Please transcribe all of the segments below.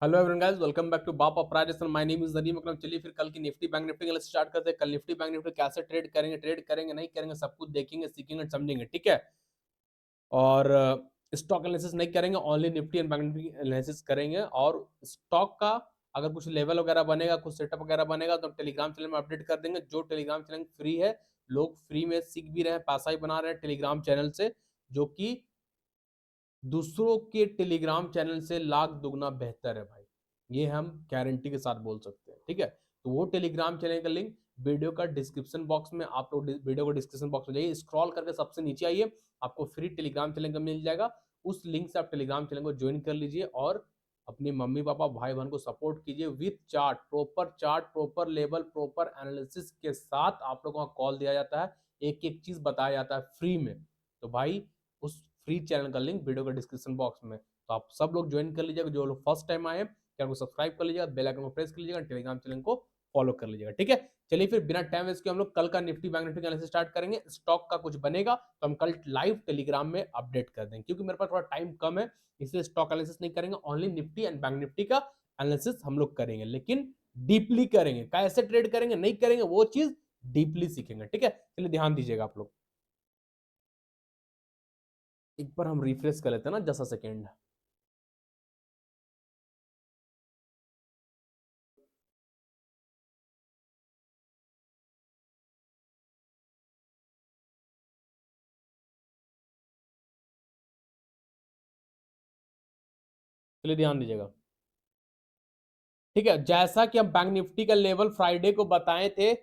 Hello everyone guys, welcome back to बाप अपराजेशन। My name is Nadeem Akram. चलिए फिर कल की निफ्टी बैंक निफ्टी के लिए स्टार्ट करते हैं। कल निफ्टी बैंक निफ्टी कैसे ट्रेड करेंगे नहीं करेंगे, सब कुछ देखेंगे, सीखेंगे, समझेंगे, ठीक है। और स्टॉक एनालिसिस नहीं करेंगे, only Nifty and bank Nifty analysis करेंगे। और स्टॉक का अगर कुछ लेवल वगैरह बनेगा, कुछ सेटअप वगैरह बनेगा तो टेलीग्राम चैनल में अपडेट कर देंगे। जो टेलीग्राम चैनल फ्री है, लोग फ्री में सीख भी रहे हैं, पैसा ही बना रहे हैं टेलीग्राम चैनल से, जो कि दूसरों के टेलीग्राम चैनल से लाख दुगना बेहतर है भाई। ये हम गारंटी के साथ बोल सकते हैं, ठीक है। तो वो टेलीग्राम चैनल का लिंक वीडियो का डिस्क्रिप्शन बॉक्स में, आप लोग वीडियो को डिस्क्रिप्शन बॉक्स में जाइए, स्क्रॉल करके सबसे नीचे आइए, आपको फ्री टेलीग्राम चैनल का मिल जाएगा। उस लिंक से आप टेलीग्राम चैनल को ज्वाइन कर लीजिए और अपनी मम्मी पापा भाई बहन को सपोर्ट कीजिए with chart, proper level, proper analysis के साथ। आप लोगों का कॉल दिया जाता है, एक एक चीज बताया जाता है फ्री में। तो भाई उस फ्री चैनल का लिंक वीडियो का डिस्क्रिप्शन बॉक्स में, तो आप सब लोग ज्वाइन कर लीजिएगा। जो लोग फर्स्ट टाइम आए चैनल को सब्सक्राइब कर लीजिएगा, बेल आइकन को प्रेस कर लीजिएगा, टेलीग्राम चैनल को फॉलो कर लीजिएगा, ठीक है। चलिए फिर बिना टाइम वेस्ट के हम लोग कल का Nifty bank Nifty analysis start करेंगे। स्टॉक का कुछ बनेगा तो हम कल लाइव टेलीग्राम में अपडेट कर देंगे, क्योंकि मेरे पास थोड़ा टाइम कम है, इसलिए स्टॉक एनालिसिस नहीं करेंगे। Only Nifty and bank Nifty का एनालिसिस हम लोग करेंगे, लेकिन डीपली करेंगे। कैसे ट्रेड करेंगे नहीं करेंगे वो चीज डीपली सीखेंगे, ठीक है। चलिए ध्यान दीजिएगा आप लोग। एक बार हम रिफ्रेश कर लेते हैं ना, जैसा सेकेंड। चलिए ध्यान दीजिएगा, ठीक है। जैसा कि हम बैंक निफ्टी का लेवल फ्राइडे को बताए थे,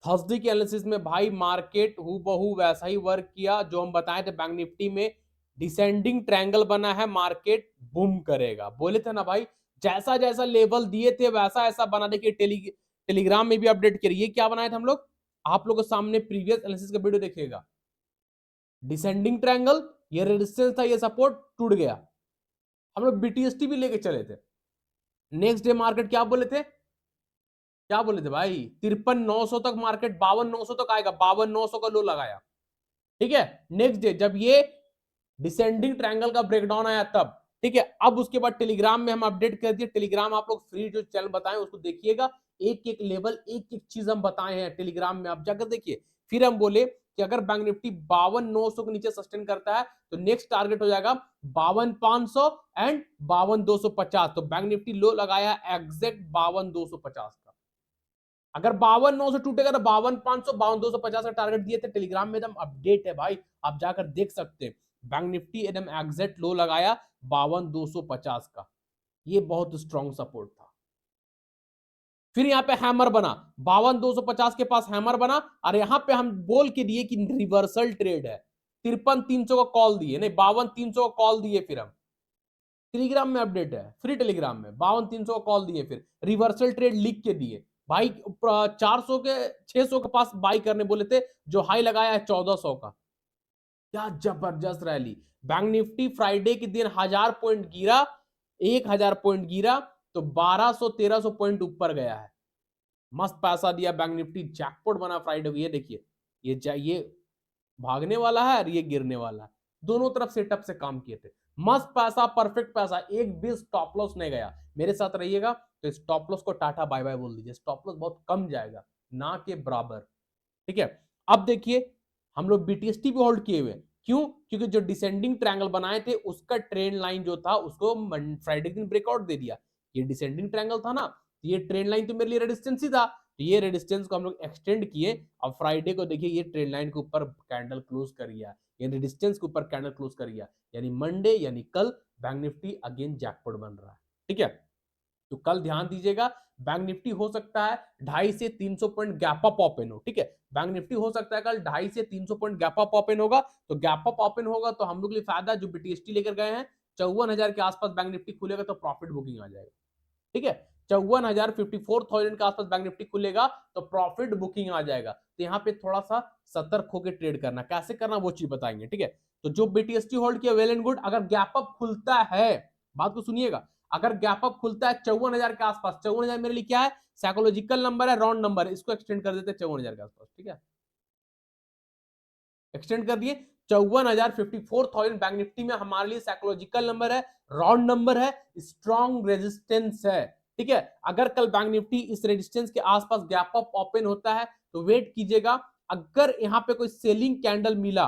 थर्सडे के एनालिसिस में भाई मार्केट हूबहू वैसा ही वर्क किया जो हम बताए थे। बैंक निफ्टी में डिसेंडिंग ट्रायंगल बना है, मार्केट बूम करेगा, बोले थे ना भाई। जैसा जैसा लेवल दिए थे वैसा ऐसा बना। देखिए टेलीग्राम में भी अपडेट करिए क्या बनाए थे हम लोग, आप लोगों के सामने प्रीवियस एनालिसिस का वीडियो देखिएगा। डिसेंडिंग ट्रायंगल, ये रेजिस्टेंस था, ये सपोर्ट टूट गया, हम लोग बीटीएसटी भी लेके चले थे। नेक्स्ट डे मार्केट क्या बोले थे, क्या बोले थे भाई, 53,900 तक मार्केट, 52,900 तक आएगा, 52,900 का लो लगाया, ठीक है। नेक्स्ट डे जब ये डिसेंडिंग ट्रायंगल का ब्रेकडाउन आया तब, ठीक है। अब उसके बाद टेलीग्राम में हम अपडेट कर दिए। टेलीग्राम आप लोग फ्री जो चैनल बताएं उसको देखिएगा, एक एक लेवल, एक एक चीज हम बताए हैं टेलीग्राम में, आप जाकर देखिए। फिर हम बोले कि अगर बैंक निफ्टी 52,900 के नीचे सस्टेन करता है तो नेक्स्ट टारगेट हो जाएगा 52,500 एंड 52,250। तो बैंक निफ्टी लो लगाया एग्जैक्ट 52,250 का। अगर 52,900 टूटेगा तो 52,500, 52,250 का टारगेट दिए थे टेलीग्राम में, एकदम अपडेट है भाई, आप जाकर देख सकते हैं। बैंक निफ्टी एकदम एग्जैक्ट लो लगाया 52,250 का, ये बहुत स्ट्रॉन्ग सपोर्ट था। फिर यहाँ पे हैमर बना, 52,250 के पास हैमर बना, और यहाँ पे हम बोल के दिए कि रिवर्सल ट्रेड है। 53,300 का कॉल दिए, नहीं 52,300 का कॉल दिए। फिर हम टेलीग्राम में अपडेट है, फ्री टेलीग्राम में 52,300 का कॉल दिए, फिर रिवर्सल ट्रेड लिख के दिए भाई। 400 के 600 के पास बाई करने बोले थे, जो हाई लगाया है 1,400 का। क्या जबरदस्त रैली। बैंक निफ्टी फ्राइडे के दिन 1,000 पॉइंट गिरा, 1,000 पॉइंट गिरा तो 1,200 1300 पॉइंट ऊपर गया है। मस्त पैसा दिया बैंक निफ्टी, जैकपॉट बना फ्राइडे को। ये देखिए, ये भागने वाला है और ये गिरने वाला है, दोनों तरफ सेटअप से काम किए थे। मस्त पैसा, परफेक्ट पैसा, एक भी स्टॉप लॉस नहीं गया। मेरे साथ रहिएगा तो स्टॉप लॉस को टाटा बाय बाय बोल दीजिए, स्टॉप लॉस बहुत कम जाएगा, ना के बराबर, ठीक है। अब देखिए हम लोग बीटीएसटी भी होल्ड किए हुए, क्यों, क्योंकि जो डिसेंडिंग ट्रायंगल बनाए थे उसका ट्रेंड लाइन जो था उसको फ्राइडे दिन ब्रेकआउट दे दिया। ये डिसेंडिंग ट्रायंगल था ना, ये ट्रेंड लाइन तो मेरे लिए रेजिस्टेंस ही था, तो ये रेजिस्टेंस को हम लोग एक्सटेंड किए। अब फ्राइडे को देखिए ये ट्रेंड लाइन के ऊपर कैंडल क्लोज कर गया, यानी रेजिस्टेंस के ऊपर कैंडल क्लोज कर गया, यानी मंडे यानी कल बैंक निफ्टी अगेन जैकपॉट बन रहा है, ठीक है। तो कल ध्यान दीजिएगा, बैंक निफ्टी हो सकता है 250 से 300 पॉइंट गैप अप ओपन हो, ठीक है। बैंक निफ्टी हो सकता है कल 250 से 300 पॉइंट गैप अप ओपन होगा। तो गैप अप ओपन होगा तो हम लोग के लिए फायदा, जो बीटीएसटी लेकर गए हैं 54,000 के आसपास बैंक निफ्टी खुलेगा तो प्रॉफिट बुकिंग आ जाएगा, ठीक है। 54,000 54,000 के आसपास बैंक निफ्टी खुलेगा तो प्रॉफिट बुकिंग आ जाएगा। तो यहाँ पे थोड़ा सा सतर्क होकर ट्रेड करना, कैसे करना वो चीज बताएंगे, ठीक है। तो जो बीटीएसटी होल्ड किया वेल एंड गुड। अगर गैप अप खुलता है, बात को सुनिएगा, अगर गैप अप खुलता है 54,000 के आसपास, 54,000 मेरे लिए क्या है, साइकोलॉजिकल नंबर है, राउंड नंबर है, इसको एक्सटेंड कर देते हैं 54,000 के आसपास, ठीक है। एक्सटेंड कर दिए 54,000 54,000 बैंक निफ्टी में हमारे लिए साइकोलॉजिकल नंबर है, राउंड नंबर है, स्ट्रॉन्ग रेजिस्टेंस है। ठीक है, अगर कल बैंक निफ्टी इस रेजिस्टेंस के आसपास गैप अप ओपन होता है तो वेट कीजिएगा। अगर यहां पे कोई सेलिंग कैंडल मिला,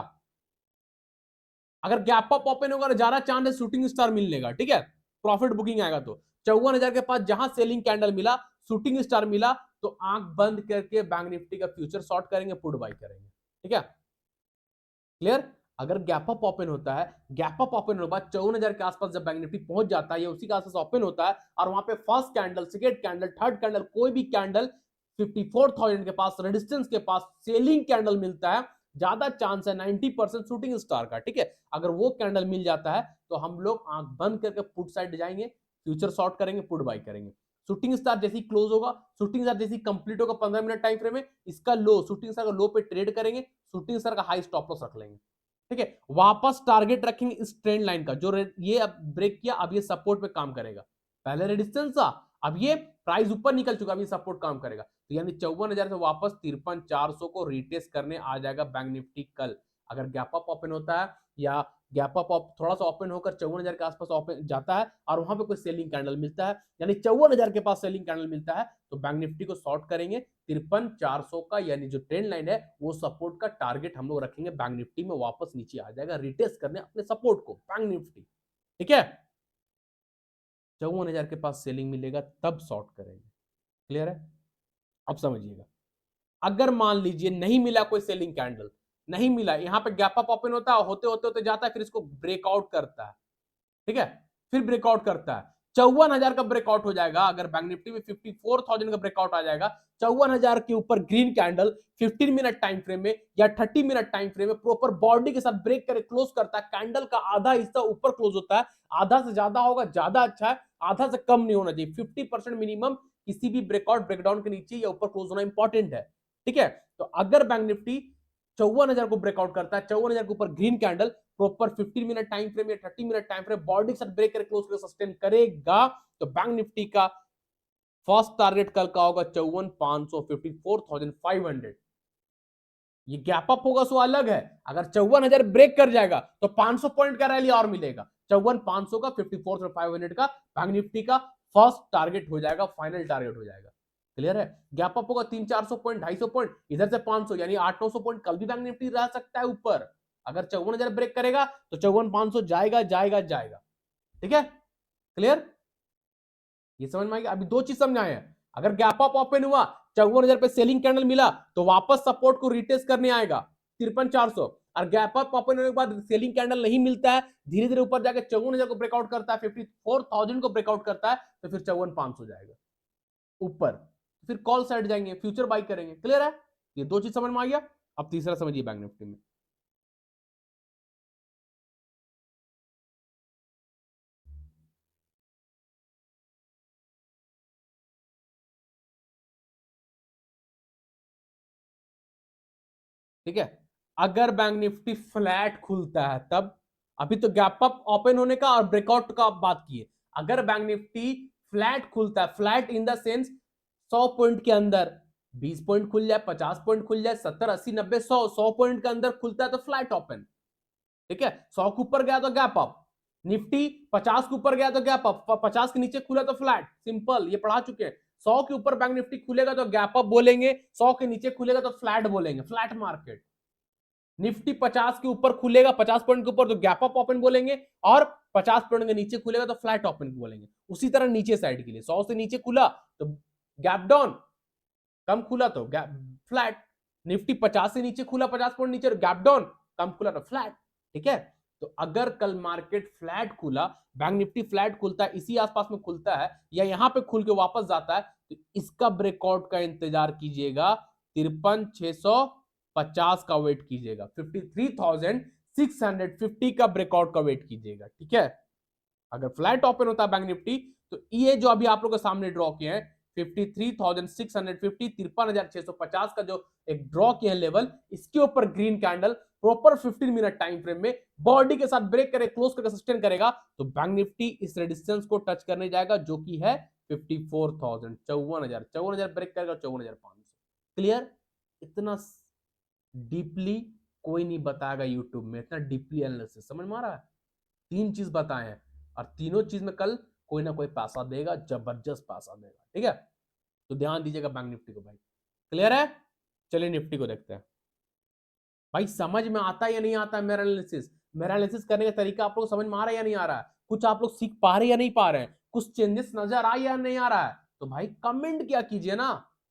अगर गैप अप ओपन होगा तो ज्यादा चांस है शूटिंग स्टार मिलने का। ठीक है, प्रॉफिट बुकिंग आएगा तो 54,000 के पास जहां सेलिंग कैंडल मिला, शूटिंग स्टार मिला, तो आंख बंद करके बैंक निफ्टी का फ्यूचर शॉर्ट करेंगे, पुट बाई करेंगे। ठीक है, क्लियर। अगर गैप अप ओपन होता है, गैप अप ओपन होने के बाद 54,000 के आसपास जब बैंक निफ्टी पहुंच जाता है या उसी के आसपास ओपन होता है और वहां पे first candle, second candle, third candle, कोई भी कैंडल 54,000 के पास रेजिस्टेंस के पास सेलिंग कैंडल मिलता है, ज्यादा चांस है 90% शूटिंग स्टार का। ठीक है, अगर वो कैंडल मिल जाता है तो हम लोग आंख बंद करके पुट साइड जाएंगे, फ्यूचर शॉर्ट करेंगे, पुट बाई करेंगे। शूटिंग स्टार जैसी क्लोज होगा, शूटिंग स्टार जैसी कंप्लीट होगा 15 मिनट टाइम फ्रेम में, इसका लो, शूटिंग स्टार का लो पे ट्रेड करेंगे, शूटिंग स्टार का हाई स्टॉप लॉस रख लेंगे। ठीक है, वापस टारगेट रखेंगे इस ट्रेंड लाइन का, जो ये अब ब्रेक किया, अब ये सपोर्ट पे काम करेगा। पहले रेजिस्टेंस था, अब ये प्राइस ऊपर निकल चुका, अब ये सपोर्ट काम करेगा। तो यानी 54,000 से वापस 53,400 को रिटेस्ट करने आ जाएगा बैंक निफ्टी कल। अगर गैप अप ओपन होता है या गैप अप थोड़ा सा ओपन होकर 54,000 के आसपास ओपन जाता है और वहां पे कोई सेलिंग कैंडल मिलता है, यानी 54,000 के पास सेलिंग कैंडल मिलता है, तो बैंक निफ्टी को शॉर्ट करेंगे। 53,400 का यानी जो ट्रेंड लाइन है वो सपोर्ट का टारगेट हम लोग रखेंगे, बैंक निफ्टी में वापस नीचे आ जाएगा रिटेस्ट करने अपने सपोर्ट को बैंक निफ्टी। ठीक है, 54,000 के पास सेलिंग मिलेगा तब शॉर्ट करेंगे। क्लियर है, अब समझिएगा। अगर मान लीजिए नहीं मिला कोई सेलिंग कैंडल, नहीं मिला, यहां पे गैप अप ओपन होता है, होते होते होते जाता है, फिर इसको ब्रेकआउट करता है। ठीक है, फिर ब्रेकआउट करता है, 54,000 का ब्रेकआउट हो जाएगा। अगर बैंक निफ्टी में 54,000 का ब्रेकआउट आ जाएगा, 54,000 के ऊपर green candle 15 minute time frame में या 30 मिनट टाइम फ्रेम में प्रॉपर बॉडी के साथ ब्रेक करे क्लोज करता है, कैंडल का आधा हिस्सा ऊपर क्लोज होता है, आधा से ज्यादा होगा ज्यादा अच्छा है, आधा से कम नहीं होना चाहिए, 50% मिनिमम किसी भी ब्रेकआउट ब्रेकडाउन के नीचे या ऊपर क्लोज होना इंपॉर्टेंट है। ठीक है, तो अगर बैंक निफ्टी 54,000 को ब्रेकआउट करता है, 54,000 के ऊपर green candle proper 15 minute time frame या 30 मिनट टाइम फ्रेम बॉडी के साथ ब्रेक करके क्लोज करके सस्टेन करेगा, तो बैंक निफ्टी का फर्स्ट टारगेट कल का होगा 54,500, 54,500। ये गैप अप होगा सो अलग है, अगर 54,000 ब्रेक कर जाएगा तो 500 पॉइंट का रैली और मिलेगा। 54,500 का 54,500 का बैंक निफ्टी का फर्स्ट टारगेट हो जाएगा, फाइनल टारगेट हो जाएगा। क्लियर है, गैप अप होगा 300-400 पॉइंट, 250 पॉइंट, इधर से 500 यानी 800-900 पॉइंट कल भी बैंक निफ्टी रह सकता है ऊपर। अगर 54,000 ब्रेक करेगा तो 54,500 जाएगा जाएगा जाएगा। ठीक है, क्लियर, ये समझ में आएगा। अभी दो चीज समझाए हैं, अगर गैप अप ओपन हुआ 54,000 पे सेलिंग कैंडल मिला तो वापस सपोर्ट को रिटेस्ट करने आएगा 53,400, और गैप अप ओपन होने के बाद सेलिंग कैंडल नहीं मिलता है, धीरे धीरे ऊपर जाकर 54,000 को ब्रेकआउट करता है, 54,000 को ब्रेकआउट करता है, तो फिर 54,500 जाएगा ऊपर, फिर कॉल साइड जाएंगे, फ्यूचर बाई करेंगे। क्लियर है, ये दो चीज समझ में आ गया। अब तीसरा समझिए बैंक निफ्टी में। ठीक है, अगर बैंक निफ्टी फ्लैट खुलता है तब, अभी तो गैप अप ओपन होने का और ब्रेकआउट का बात की है, अगर बैंक निफ्टी फ्लैट खुलता है, flat in the sense 100 point के अंदर 20 पॉइंट खुल जाए, 50 पॉइंट खुल जाए, 70 80 90 100 पॉइंट के अंदर खुलता है तो फ्लैट ओपन। ठीक है, 100 के ऊपर गया तो गैप अप, निफ्टी 50 के ऊपर गया तो गैप अप, 50 के नीचे खुला तो फ्लैट, सिंपल, ये पढ़ा चुके हैं। 100 के ऊपर बैंक निफ्टी खुलेगा तो गैप अप बोलेंगे, 100 के नीचे खुलेगा तो फ्लैट बोलेंगे, फ्लैट मार्केट। निफ्टी 50 के ऊपर खुलेगा, 50 पॉइंट के ऊपर तो गैप अप ओपन बोलेंगे, और 50 पॉइंट के नीचे खुलेगा तो फ्लैट ओपन बोलेंगे। उसी तरह नीचे साइड के लिए 100 से नीचे खुला तो गैप डाउन, कम खुला तो गैप फ्लैट, निफ्टी 50 से नीचे खुला, 50 पॉइंट नीचे गैप डाउन, कम खुला तो फ्लैट। ठीक है, तो अगर कल मार्केट फ्लैट खुला, बैंक निफ्टी फ्लैट खुलता है, इसी आसपास में खुलता है या यहां पे खुल के वापस जाता है, तो इसका ब्रेकआउट का इंतजार कीजिएगा, 53,650 का वेट कीजिएगा, 53,650 का ब्रेकआउट का वेट कीजिएगा। ठीक है, अगर फ्लैट ओपन होता है बैंक निफ्टी तो ये जो अभी आप लोग के सामने ड्रॉ किए हैं 53,650, 53,650 का जो एक ड्रॉ किया है लेवल, इसके ऊपर green candle proper 15 minute time frame में बॉडी के साथ ब्रेक करे, क्लोज करके सस्टेन करेगा, तो बैंक निफ्टी इस रेजिस्टेंस को टच करने जाएगा जो कि है 54,000, 54,000 ब्रेक करेगा 54,500। क्लियर, इतना डीपली कोई नहीं बताएगा यूट्यूब में इतना डीपली एनालिसिस, समझ में आ रहा है? 3 चीज बताए हैं और तीनों चीज में कल कोई ना कोई पैसा देगा, जबरदस्त पैसा देगा, ठीक है? तो ध्यान दीजिएगा बैंक निफ्टी को भाई। क्लियर है? चलिए निफ्टी को देखते हैं। भाई समझ में आता है या नहीं आता है मेरा एनालिसिस? मेरा एनालिसिस करने का तरीका आप लोग समझ में आ रहा है या नहीं आ रहा है? कुछ आप लोग सीख पा रहे हैं या नहीं पा रहे हैं? कुछ चेंजेस नजर आ या नहीं आ रहा है? तो भाई कमेंट क्या कीजिए ना,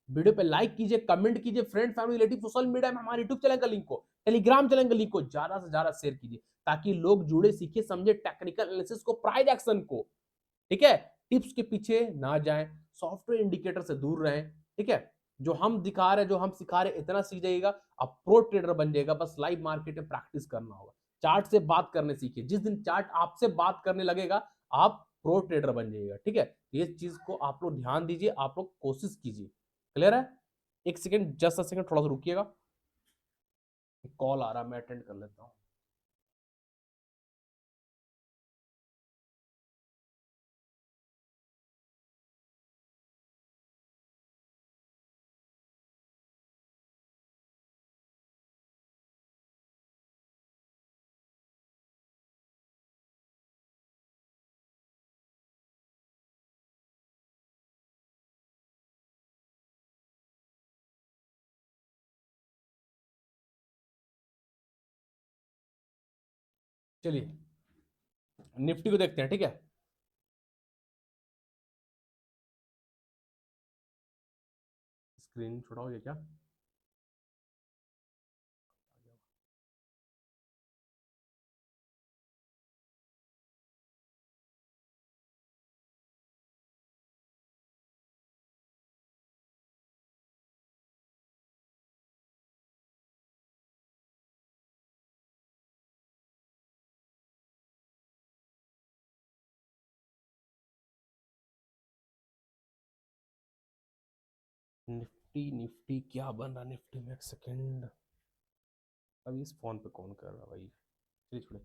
वीडियो पे लाइक कीजिए, कमेंट कीजिए, friend family relative social media में हमारे यूट्यूब चैनल का लिंक को, टेलीग्राम चैनल का लिंक को ज्यादा से ज्यादा शेयर कीजिए, ताकि लोग जुड़े, सीखे, समझे टेक्निकल एनालिसिस को, प्राइस एक्शन को, ठीक है? टिप्स के पीछे ना जाएं, सॉफ्टवेयर इंडिकेटर से दूर रहें, ठीक है? जो हम दिखा रहे हैं, जो हम सिखा रहे हैं, इतना सीख जाइएगा, आप प्रो ट्रेडर बन जाएगा। बस लाइव मार्केट में प्रैक्टिस करना होगा, चार्ट से बात करने सीखिए। जिस दिन चार्ट आपसे बात करने लगेगा, आप प्रो ट्रेडर बन जाइएगा, ठीक है? ये चीज को आप लोग ध्यान दीजिए, आप लोग कोशिश कीजिए। क्लियर है? एक सेकंड, जस्ट अ सेकंड, थोड़ा सा रुकिएगा, कॉल आ रहा है, मैं अटेंड कर लेता हूँ। चलिए निफ्टी को देखते हैं, ठीक है? स्क्रीन छोटा हो गया क्या? निफ्टी निफ्टी क्या बन रहा निफ्टी में? एक सेकंड, अभी इस फोन पे कौन कर रहा है भाई? चलिए छोड़े।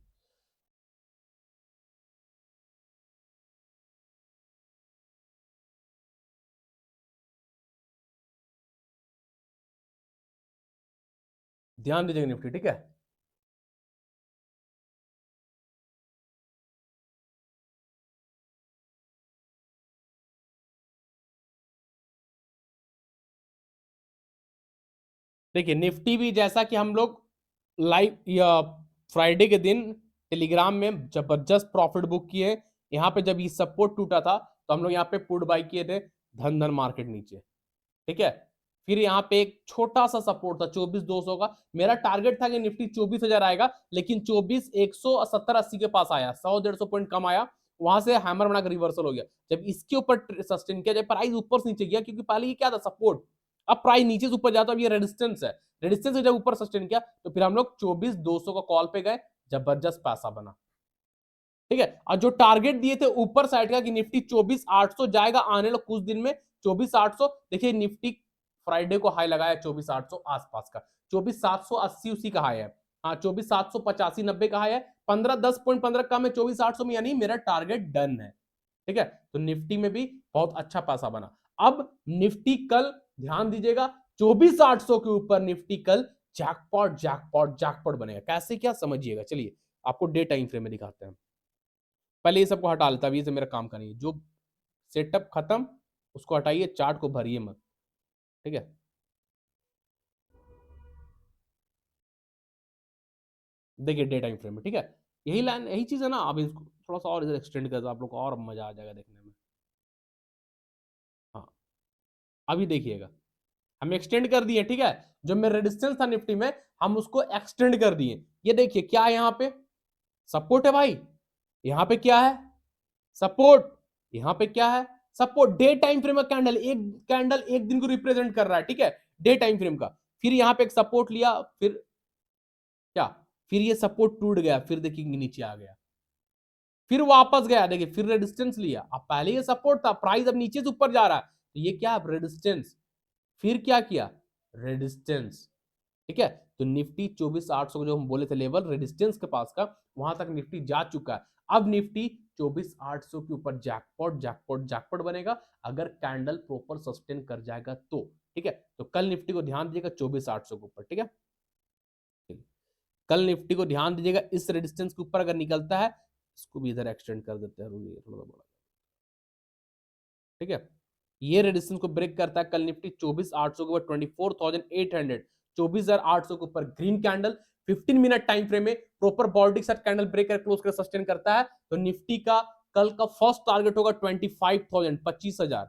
ध्यान दीजिएगा निफ्टी, ठीक है? देखिए निफ्टी भी जैसा कि हम लोग लाइव या फ्राइडे के दिन टेलीग्राम में जबरदस्त प्रॉफिट बुक किए। यहाँ पे जब ये सपोर्ट टूटा था तो हम लोग यहाँ पे पुट बाई किए थे, धन धन मार्केट नीचे, ठीक है? फिर यहाँ पे एक छोटा सा सपोर्ट था 24,200 का। मेरा टारगेट था कि निफ्टी 24,000 आएगा, लेकिन 24,170-80 के पास आया, 100-150 पॉइंट कम आया। वहां से हैमर बनाकर रिवर्सल हो गया। जब इसके ऊपर सस्टेन किया, जब प्राइस ऊपर से नीचे गया, क्योंकि पहले ये क्या था, सपोर्ट, अब प्राइस नीचे से ऊपर जाता, अब ये रेजिस्टेंस है। रेजिस्टेंस से जब ऊपर सस्टेन किया तो फिर हम लोग 24,200 का कॉल पे गए, जबरदस्त पैसा बना, ठीक है? और जो टारगेट दिए थे ऊपर साइड का कि निफ्टी 24,800 जाएगा आने वाले कुछ दिन में, 24,800, देखिए निफ्टी फ्राइडे को हाई लगाया 24,800 आसपास का, 24,780 उसी का हाई है। हाँ, 24,785-90 का हाई है, 15-10 पॉइंट 15 कम है 24,800 में, यानी मेरा टारगेट डन है, ठीक है? तो निफ्टी में भी बहुत अच्छा पैसा बना। अब निफ्टी कल ध्यान दीजिएगा, 24,800 के ऊपर निफ्टी कल जैकपॉट जैकपॉट जैकपॉट बनेगा। कैसे क्या समझिएगा, चलिए आपको डे टाइम फ्रेम में दिखाते हैं। पहले ये सबको हटा लेता, अभी ये सब मेरा काम का नहीं है। जो सेटअप खत्म, उसको हटाइए, चार्ट को भरिए मत, ठीक है? देखिए डे टाइम फ्रेम में, ठीक है? यही लाइन, यही चीज है ना। अब इसको थोड़ा सा और इधर एक्सटेंड कर दो, आप लोग को और मजा आ जाएगा देखने में। हाँ, अभी देखिएगा, हम एक्सटेंड कर दिए, ठीक है? जो मेरा रेजिस्टेंस था निफ्टी में, हम उसको एक्सटेंड कर दिए। ये देखिए क्या है, यहाँ पे सपोर्ट है भाई, यहाँ पे क्या है, सपोर्ट, यहाँ पे क्या है, सपोर्ट। डे टाइम फ्रेम का कैंडल, एक कैंडल एक दिन को रिप्रेजेंट कर रहा है, ठीक है? डे टाइम फ्रेम का। फिर यहाँ पे एक सपोर्ट लिया, फिर क्या, फिर ये सपोर्ट टूट गया, फिर देखिए नीचे आ गया, फिर वापस गया, देखिए फिर रेजिस्टेंस लिया। अब पहले ये सपोर्ट था, प्राइस अब नीचे से ऊपर जा रहा है, तो ये क्या, रेजिस्टेंस, फिर क्या किया, रेजिस्टेंस, ठीक है? तो निफ्टी 24,800 को जो हम बोले थे लेवल रेजिस्टेंस के पास का, वहां तक निफ्टी जा चुका है। अब निफ्टी 24,800 के ऊपर जैकपॉट जैकपॉट जैकपॉट बनेगा, अगर कैंडल प्रॉपर सस्टेन कर जाएगा तो, ठीक है? तो कल निफ्टी को ध्यान दीजिएगा 24,800 के ऊपर, ठीक है? कल निफ्टी को ध्यान दीजिएगा, इस रेजिस्टेंस के ऊपर अगर निकलता है, इसको भी इधर एक्सटेंड कर देते हैं, थोड़ा बड़ा, ठीक है। ये रेजिस्टेंस को ब्रेक करता है कल निफ्टी 24,800 के ऊपर 24,800, 24,800 के ऊपर green candle 15 minute time frame में प्रॉपर बॉल्टिक सेट कैंडल ब्रेक कर क्लोज कर सस्टेन करता है, तो निफ्टी का कल का फर्स्ट टारगेट होगा 25,000, 25,000,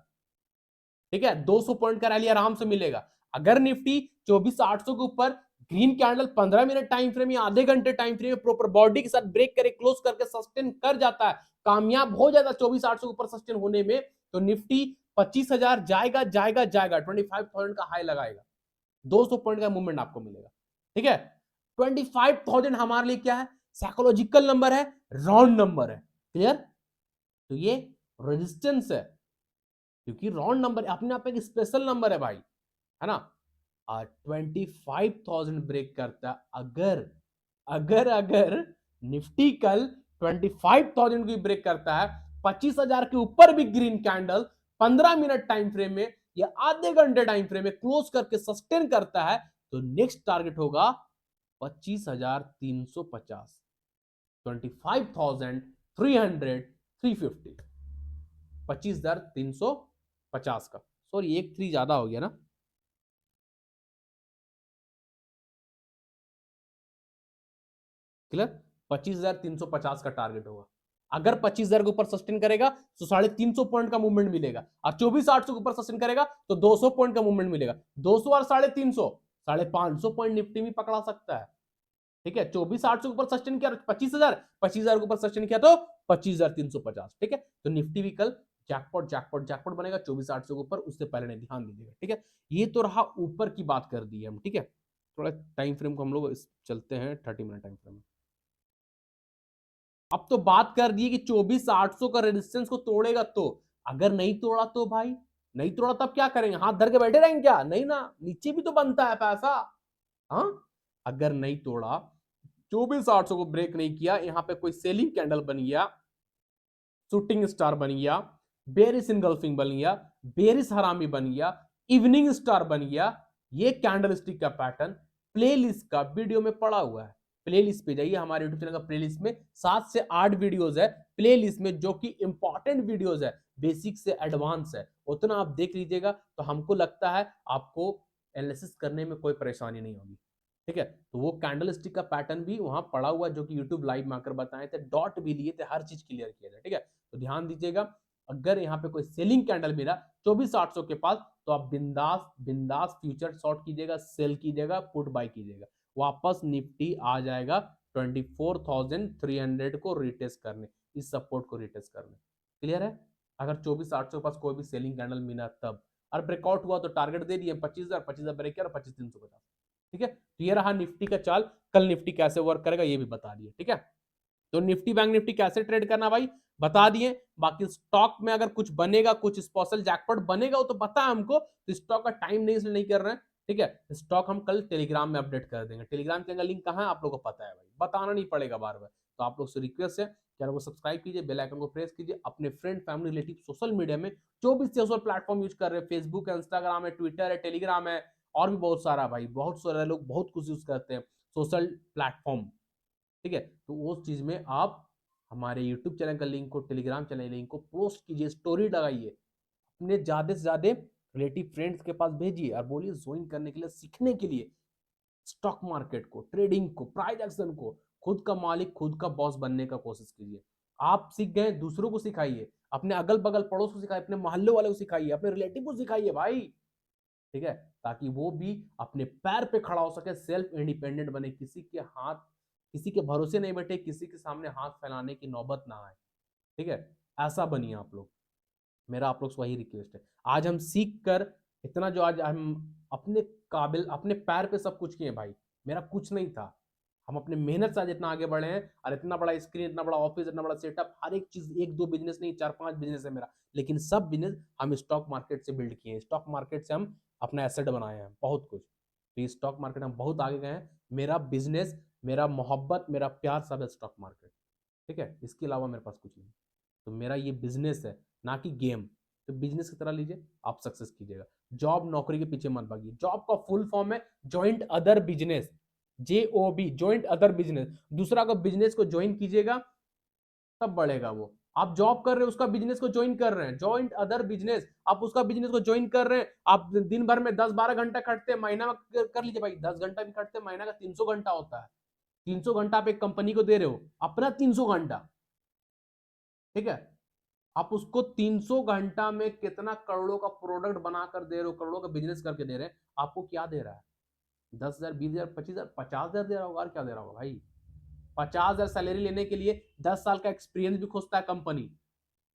ठीक है। 200 पॉइंट का रैली आराम से मिलेगा। अगर निफ्टी 24,800 के ऊपर green candle 15 minute time frame या आधे घंटे टाइम फ्रेम में प्रॉपर बॉडी के साथ ब्रेक करे क्लोज करके सस्टेन कर जाता है, कामयाब हो जाता है 24,800 के ऊपर सस्टेन होने में, तो निफ्टी 25,000 जाएगा जाएगा जाएगा, 25,000 का हाई लगाएगा, 200 पॉइंट का मूवमेंट आपको मिलेगा, ठीक है। 25,000 हमारे लिए क्या है, साइकोलॉजिकल नंबर है, राउंड नंबर है, क्लियर। तो ये रेजिस्टेंस है, क्योंकि राउंड नंबर अपने आप एक स्पेशल नंबर है भाई, है ना। 25,000 ब्रेक करता है, अगर अगर अगर निफ्टी कल 25,000 की ब्रेक करता है, 25,000 के ऊपर भी green candle 15 minute time frame में या आधे घंटे टाइम फ्रेम में क्लोज करके सस्टेन करता है, तो नेक्स्ट टारगेट होगा 25,350, 25,300, 350, 25,350 का, सॉरी एक 3 ज्यादा हो गया ना, क्लियर। 25,350 का टारगेट होगा। अगर 25,000 के ऊपर सस्टेन करेगा तो 350 पॉइंट का मूवमेंट मिलेगा, और 24,800 के ऊपर सस्टेन करेगा तो 200 पॉइंट का मूवमेंट मिलेगा। 200 और 350, 550 पॉइंट निफ्टी में पकड़ा सकता है, ठीक है। 24,800 के ऊपर सस्टेन किया 25,000 के ऊपर सस्टेन किया तो 25,350, ठीक है। तो निफ्टी भी कल जैकपॉट जैकपॉट जैकपॉट बनेगा 24,800 के ऊपर, उससे पहले नहीं, ध्यान दीजिएगा, ठीक है। ये तो रहा ऊपर की बात कर दी है हम, ठीक है। थोड़ा टाइम फ्रेम को हम लोग चलते हैं 30 मिनट टाइम फ्रेम में। अब तो बात कर दी कि 24,800 का रेजिस्टेंस को तोड़ेगा, तो अगर नहीं तोड़ा तो भाई, नहीं तोड़ा तब क्या करेंगे, हाथ धर के बैठे रहेंगे क्या, नहीं ना, नीचे भी तो बनता है पैसा, हाँ। अगर नहीं तोड़ा, 24,800 को ब्रेक नहीं किया, यहां पे कोई सेलिंग कैंडल बन गया, शूटिंग स्टार बन गया, बेरिस इनगल्फिंग बन गया, बेरिस हरामी बन गया, इवनिंग स्टार बन गया, ये कैंडल स्टिक का पैटर्न प्लेलिस्ट का वीडियो में पड़ा हुआ है। प्लेलिस्ट पे जाइए, हमारे यूट्यूब चैनल का प्लेलिस्ट में 7 से 8 वीडियोस है प्लेलिस्ट में, जो कि इंपॉर्टेंट वीडियोस है, बेसिक से एडवांस है, उतना आप देख लीजिएगा, तो हमको लगता है आपको एनालिसिस करने में कोई परेशानी नहीं होगी, ठीक है। तो वो कैंडल स्टिक का पैटर्न भी वहां पड़ा हुआ है, जो कि यूट्यूब लाइव में आकर बताए थे, डॉट भी लिए थे, हर चीज क्लियर किया था, ठीक है। तो ध्यान दीजिएगा, अगर यहाँ पे कोई सेलिंग कैंडल मिला 24,800 के पास, तो आप बिंदास बिंदास फ्यूचर शॉर्ट कीजिएगा, सेल कीजिएगा, पुट बाय कीजिएगा, वापस निफ्टी आ जाएगा 24,300 को रिटेस्ट करने, इस सपोर्ट को रिटेस्ट करने, क्लियर है। अगर 24,800 के पास कोई भी सेलिंग कैंडल मिला तब, और ब्रेकआउट हुआ तो टारगेट दे दिए 25,000, 25,000 ब्रेक किया और 25,350, ठीक है। तो ये रहा निफ्टी का चाल, कल निफ्टी कैसे वर्क करेगा ये भी बता दिए, ठीक है। तो निफ्टी बैंक निफ्टी कैसे ट्रेड करना भाई बता दिए, बाकी स्टॉक में अगर कुछ बनेगा, कुछ स्पेशल जैकपॉट बनेगा वो तो पता है हमको, तो स्टॉक का टाइम नहीं इसलिए नहीं कर रहे हैं, ठीक है। स्टॉक हम कल टेलीग्राम में अपडेट कर देंगे, टेलीग्राम के लिंक कहाँ है आप लोगों को पता है भाई, बताना नहीं पड़ेगा बार बार। तो आप लोग से रिक्वेस्ट है, चैनल को सब्सक्राइब कीजिए, बेल आइकन को प्रेस कीजिए, अपने friend family relative social media में जो भी सोशल प्लेटफॉर्म यूज कर रहे हैं, फेसबुक है, इंस्टाग्राम है, ट्विटर है, टेलीग्राम है, और भी बहुत सारा भाई, बहुत सारे लोग बहुत कुछ यूज करते हैं सोशल प्लेटफॉर्म, ठीक है। तो उस चीज में आप हमारे यूट्यूब चैनल का लिंक को, टेलीग्राम चैनल लिंक को पोस्ट कीजिए, स्टोरी लगाइए, अपने ज्यादा से ज्यादा रिलेटिव फ्रेंड्स के पास भेजिए, और बोलिए ज्वाइन करने के लिए, सीखने के लिए स्टॉक मार्केट को, ट्रेडिंग को, प्राइस एक्शन को, खुद का मालिक, खुद का बॉस बनने का कोशिश कीजिए। आप सीख गए, दूसरों को सिखाइए, अपने अगल बगल पड़ोस को सिखाइए, अपने मोहल्ले वाले को सिखाइए, अपने रिलेटिव को सिखाइए भाई, ठीक है, ताकि वो भी अपने पैर पे खड़ा हो सके, सेल्फ इंडिपेंडेंट बने, किसी के हाथ, किसी के भरोसे नहीं बैठे, किसी के सामने हाथ फैलाने की नौबत ना आए, ठीक है। ऐसा बनिए आप लोग, मेरा आप लोग से वही रिक्वेस्ट है। आज हम सीख कर इतना, जो आज हम अपने काबिल, अपने पैर पे सब कुछ किए भाई, मेरा कुछ नहीं था, हम अपने मेहनत से आज इतना आगे बढ़े हैं, और इतना बड़ा स्क्रीन, इतना बड़ा ऑफिस, इतना बड़ा सेटअप, हर एक चीज, एक दो बिजनेस नहीं, 4-5 बिजनेस है मेरा, लेकिन सब बिजनेस हम स्टॉक मार्केट से बिल्ड किए हैं, स्टॉक मार्केट से हम अपना एसेट बनाए हैं बहुत कुछ, तो ये स्टॉक मार्केट हम बहुत आगे गए हैं, मेरा बिजनेस, मेरा मोहब्बत, मेरा प्यार सब है स्टॉक मार्केट, ठीक है, इसके अलावा मेरे पास कुछ नहीं। तो मेरा ये बिजनेस है, ना कि गेम, तो बिजनेस की तरह लीजिए, आप सक्सेस कीजिएगा। जॉब नौकरी के पीछे मत भागिए, जॉब का फुल फॉर्म है joint other business, JOB, joint other business, दूसरा को बिजनेस को ज्वाइन कीजिएगा तब बढ़ेगा वो। आप जॉब कर रहे हो, उसका बिजनेस को ज्वाइन कर रहे हैं, जॉइंट अदर बिजनेस, आप उसका बिजनेस को ज्वाइन कर रहे हैं, आप दिन भर में 10-12 घंटा खटते हैं, महीना में कर लीजिए भाई 10 घंटा भी खटते हैं, महीना का 300 घंटा होता है, 300 घंटा आप एक कंपनी को दे रहे हो, अपना 300 घंटा, ठीक है, आप उसको 300 घंटा में कितना करोड़ों का प्रोडक्ट बनाकर दे रहे हो, करोड़ों का बिजनेस करके दे रहे हैं, आपको क्या दे रहा है? 10,000, 20,000, 25,000, 50,000 दे रहा होगा, और क्या दे रहा होगा भाई? 50,000 सैलरी लेने के लिए 10 साल का एक्सपीरियंस भी खोजता है कंपनी।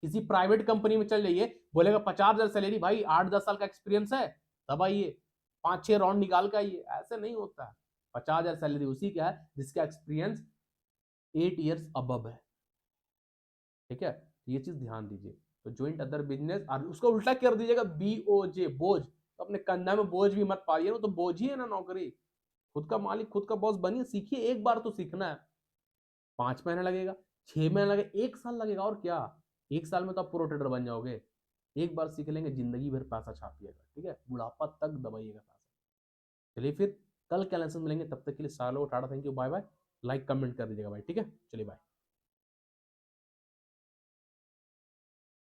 किसी प्राइवेट कंपनी में चल जाइए, बोलेगा 50,000 सैलरी, भाई 8-10 साल का एक्सपीरियंस है तब आइए, 5-6 राउंड निकाल के आइए, ऐसे नहीं होता है। 50,000 सैलरी उसी का है जिसका एक्सपीरियंस 8 ईयर्स अबव है, ठीक है, ये चीज ध्यान दीजिए। तो ज्वाइंट अदर बिजनेस, और उसको उल्टा कर दीजिएगा BOJ, बोझ, तो अपने कंधा में बोझ भी मत पाइए ना, तो बोझ ही है ना नौकरी। खुद का मालिक, खुद का बॉस बनिए, सीखिए, एक बार तो सीखना है, 5 महीना लगेगा, 6 महीना लगेगा, 1 साल लगेगा, और क्या, 1 साल में तो आप प्रो ट्रेडर बन जाओगे। एक बार सीख लेंगे, जिंदगी भर पैसा छापिएगा, ठीक है, बुढ़ापा तक दबाइएगा पैसा। चलिए फिर कल के लेसन मिलेंगे, तब तक के लिए सालों टाटा, thank you, bye bye, like comment कर दीजिएगा भाई, ठीक है, चलिए बाय।